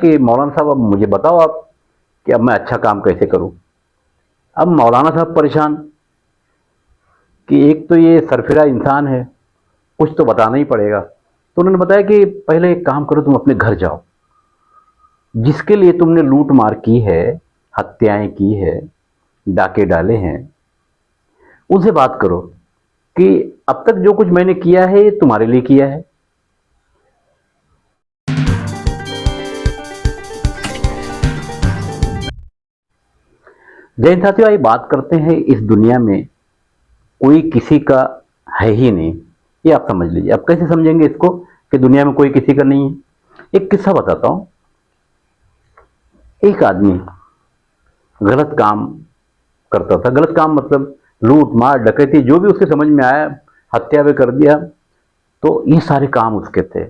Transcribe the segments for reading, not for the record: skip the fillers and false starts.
कि मौलाना साहब अब मुझे बताओ आप कि अब मैं अच्छा काम कैसे करूं। अब मौलाना साहब परेशान कि एक तो ये सरफिरा इंसान है, कुछ तो बताना ही पड़ेगा। तो उन्होंने बताया कि पहले एक काम करो, तुम अपने घर जाओ, जिसके लिए तुमने लूट मार की है, हत्याएं की है, डाके डाले हैं, उनसे बात करो कि अब तक जो कुछ मैंने किया है ये तुम्हारे लिए किया है। जय हिंद साथियों, आइए बात करते हैं, इस दुनिया में कोई किसी का है ही नहीं, ये आप समझ लीजिए। अब कैसे समझेंगे इसको कि दुनिया में कोई किसी का नहीं है। एक किस्सा बताता हूं। एक आदमी गलत काम करता था। गलत काम मतलब लूट मार डकैती, जो भी उसके समझ में आया, हत्या भी कर दिया, तो ये सारे काम उसके थे।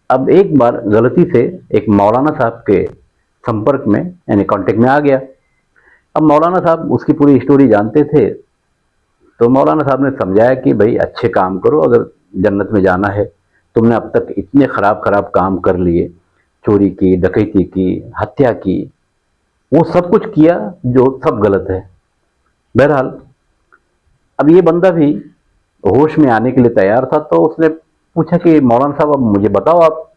अब एक बार गलती से एक मौलाना साहब के संपर्क में यानी कांटेक्ट में आ गया। अब मौलाना साहब उसकी पूरी स्टोरी जानते थे, तो मौलाना साहब ने समझाया कि भाई अच्छे काम करो, अगर जन्नत में जाना है। तुमने अब तक इतने खराब खराब काम कर लिए, चोरी की, डकैती की, हत्या की, वो सब कुछ किया जो सब गलत है। बहरहाल अब ये बंदा भी होश में आने के लिए तैयार था, तो उसने पूछा कि मौलाना साहब अब मुझे बताओ आप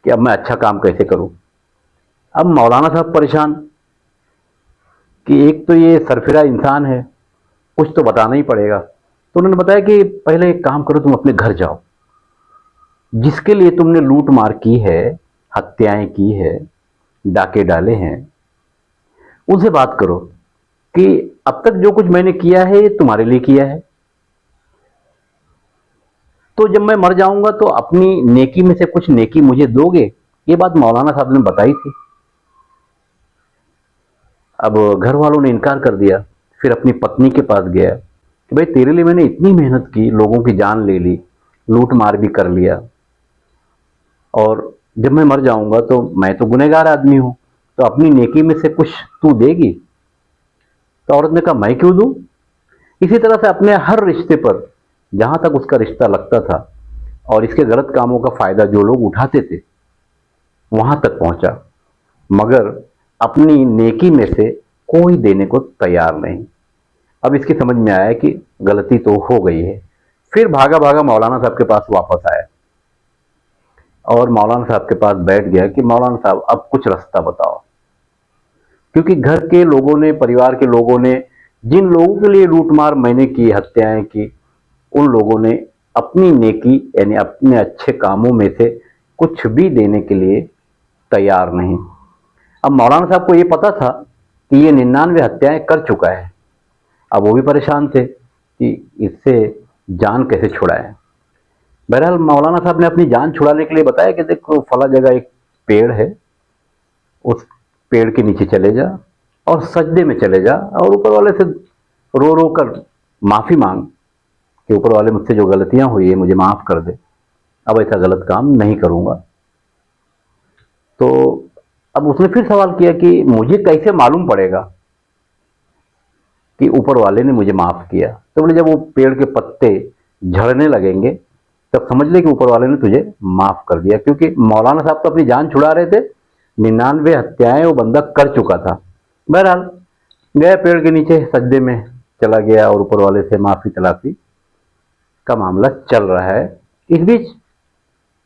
कि अब मैं अच्छा काम कैसे करूं। अब मौलाना साहब परेशान कि एक तो ये सरफिरा इंसान है, कुछ तो बताना ही पड़ेगा। तो उन्होंने बताया कि पहले एक काम करो, तुम अपने घर जाओ, जिसके लिए तुमने लूट मार की है, हत्याएं की है, डाके डाले हैं, उनसे बात करो कि अब तक जो कुछ मैंने किया है ये तुम्हारे लिए किया है। तो जब मैं मर जाऊंगा तो अपनी नेकी में से कुछ नेकी मुझे दोगे। ये बात मौलाना साहब ने बताई थी। अब घर वालों ने इनकार कर दिया। फिर अपनी पत्नी के पास गया कि भाई तेरे लिए मैंने इतनी मेहनत की, लोगों की जान ले ली, लूट मार भी कर लिया, और जब मैं मर जाऊंगा तो मैं तो गुनहगार आदमी हूं, तो अपनी नेकी में से कुछ तू देगी। तो औरत ने कहा मैं क्यों दूं। इसी तरह से अपने हर रिश्ते पर, जहां तक उसका रिश्ता लगता था और इसके गलत कामों का फायदा जो लोग उठाते थे, वहां तक पहुंचा, मगर अपनी नेकी में से कोई देने को तैयार नहीं। अब इसकी समझ में आया कि गलती तो हो गई है। फिर भागा भागा मौलाना साहब के पास वापस आया और मौलाना साहब के पास बैठ गया कि मौलाना साहब अब कुछ रास्ता बताओ। क्योंकि घर के लोगों ने, परिवार के लोगों ने, जिन लोगों के लिए लूटमार मैंने की, हत्याएं की, उन लोगों ने अपनी नेकी यानी अपने अच्छे कामों में से कुछ भी देने के लिए तैयार नहीं। अब मौलाना साहब को यह पता था कि ये 99 हत्याएं कर चुका है। अब वो भी परेशान थे कि इससे जान कैसे छुड़ाएं। बहरहाल मौलाना साहब ने अपनी जान छुड़ाने के लिए बताया कि देखो फला जगह एक पेड़ है, उस पेड़ के नीचे चले जा और सजदे में चले जा और ऊपर वाले से रो रो कर माफी मांग कि ऊपर वाले मुझसे जो गलतियां हुई है मुझे माफ कर दे, अब ऐसा गलत काम नहीं करूंगा। तो अब उसने फिर सवाल किया कि मुझे कैसे मालूम पड़ेगा कि ऊपर वाले ने मुझे माफ किया। तो बोले जब वो पेड़ के पत्ते झड़ने लगेंगे तब समझ ले कि ऊपर वाले ने तुझे माफ कर दिया। क्योंकि मौलाना साहब तो अपनी जान छुड़ा रहे थे, 99 हत्याएं वो बंदा कर चुका था। बहरहाल गया पेड़ के नीचे, सजदे में चला गया और ऊपर वाले से माफी तलाफी का मामला चल रहा है। इस बीच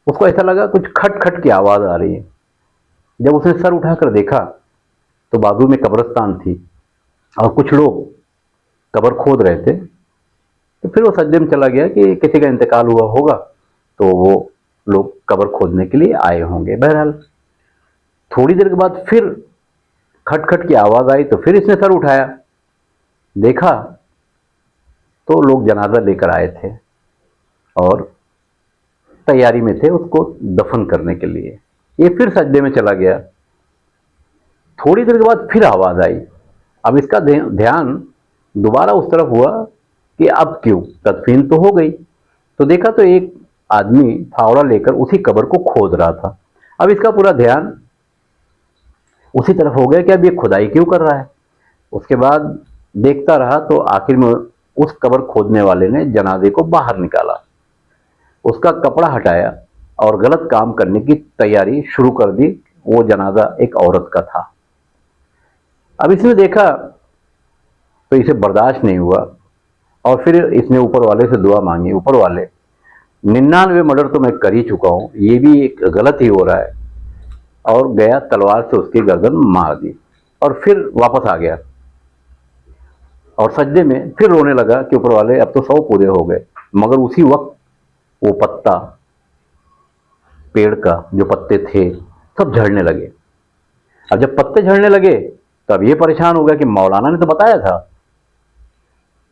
उसको ऐसा लगा कुछ खट खट की आवाज आ रही है। जब उसने सर उठाकर देखा तो बाजू में कब्रिस्तान थी और कुछ लोग कब्र खोद रहे थे। तो फिर वो सजदे में चला गया कि किसी का इंतकाल हुआ होगा, तो वो लोग कब्र खोदने के लिए आए होंगे। बहरहाल थोड़ी देर के बाद फिर खटखट की आवाज आई, तो फिर इसने सर उठाया, देखा तो लोग जनाजा लेकर आए थे और तैयारी में थे उसको दफन करने के लिए। ये फिर सजदे में चला गया। थोड़ी देर के बाद फिर आवाज आई। अब इसका ध्यान दोबारा उस तरफ हुआ कि अब क्यों, तदफीन तो हो गई। तो देखा तो एक आदमी फावड़ा लेकर उसी कब्र को खोद रहा था। अब इसका पूरा ध्यान उसी तरफ हो गया कि अब ये खुदाई क्यों कर रहा है। उसके बाद देखता रहा तो आखिर में उस कब्र खोदने वाले ने जनाजे को बाहर निकाला, उसका कपड़ा हटाया और गलत काम करने की तैयारी शुरू कर दी। वो जनाजा एक औरत का था। अब इसने देखा तो इसे बर्दाश्त नहीं हुआ और फिर इसने ऊपर वाले से दुआ मांगी, ऊपर वाले 99 मर्डर तो मैं कर ही चुका हूँ, ये भी एक गलत ही हो रहा है, और गया तलवार से उसकी गर्दन मार दी और फिर वापस आ गया और सजदे में फिर रोने लगा कि ऊपर वाले अब तो 100 पूरे हो गए। मगर उसी वक्त वो पत्ता, पेड़ का जो पत्ते थे सब झड़ने लगे। अब जब पत्ते झड़ने लगे तब ये परेशान हो गया कि मौलाना ने तो बताया था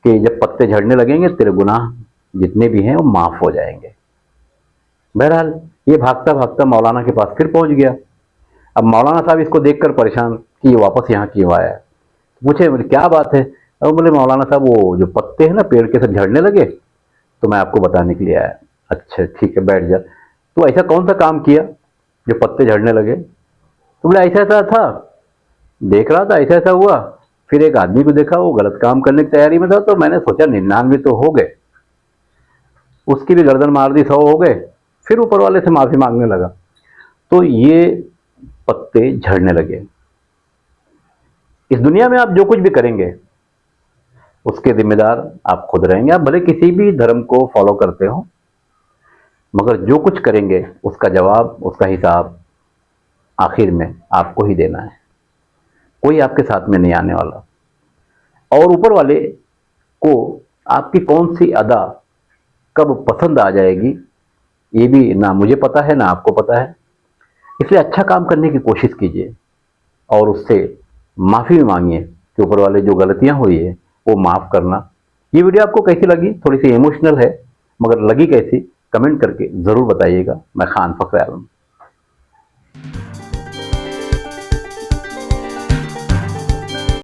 कि जब पत्ते झड़ने लगेंगे तेरे गुनाह जितने भी हैं वो माफ हो जाएंगे। बहरहाल ये भागता भागता मौलाना के पास फिर पहुंच गया। अब मौलाना साहब इसको देखकर परेशान कि ये वापस यहाँ क्यों आया है। पूछे बोले क्या बात है। अब बोले मौलाना साहब वो जो पत्ते हैं ना पेड़ के सब झड़ने लगे तो मैं आपको बताने के लिए आया। अच्छा ठीक है बैठ जा। तो ऐसा कौन सा काम किया जो पत्ते झड़ने लगे। तो बोले ऐसा ऐसा था, देख रहा था ऐसा ऐसा हुआ, फिर एक आदमी को देखा वो गलत काम करने की तैयारी में था तो मैंने सोचा 99 तो हो गए, उसकी भी गर्दन मार दी, 100 हो गए, फिर ऊपर वाले से माफी मांगने लगा। तो ये पत्ते झड़ने लगे। इस दुनिया में आप जो कुछ भी करेंगे उसके जिम्मेदार आप खुद रहेंगे। आप भले किसी भी धर्म को फॉलो करते हो, मगर जो कुछ करेंगे उसका जवाब, उसका हिसाब आखिर में आपको ही देना है, कोई आपके साथ में नहीं आने वाला। और ऊपर वाले को आपकी कौन सी अदा कब पसंद आ जाएगी ये भी ना मुझे पता है ना आपको पता है। इसलिए अच्छा काम करने की कोशिश कीजिए और उससे माफ़ी भी मांगिए कि ऊपर वाले जो गलतियां हुई है वो माफ़ करना। ये वीडियो आपको कैसी लगी, थोड़ी सी इमोशनल है मगर लगी कैसी, कमेंट करके ज़रूर बताइएगा। मैं खान फखर आलम।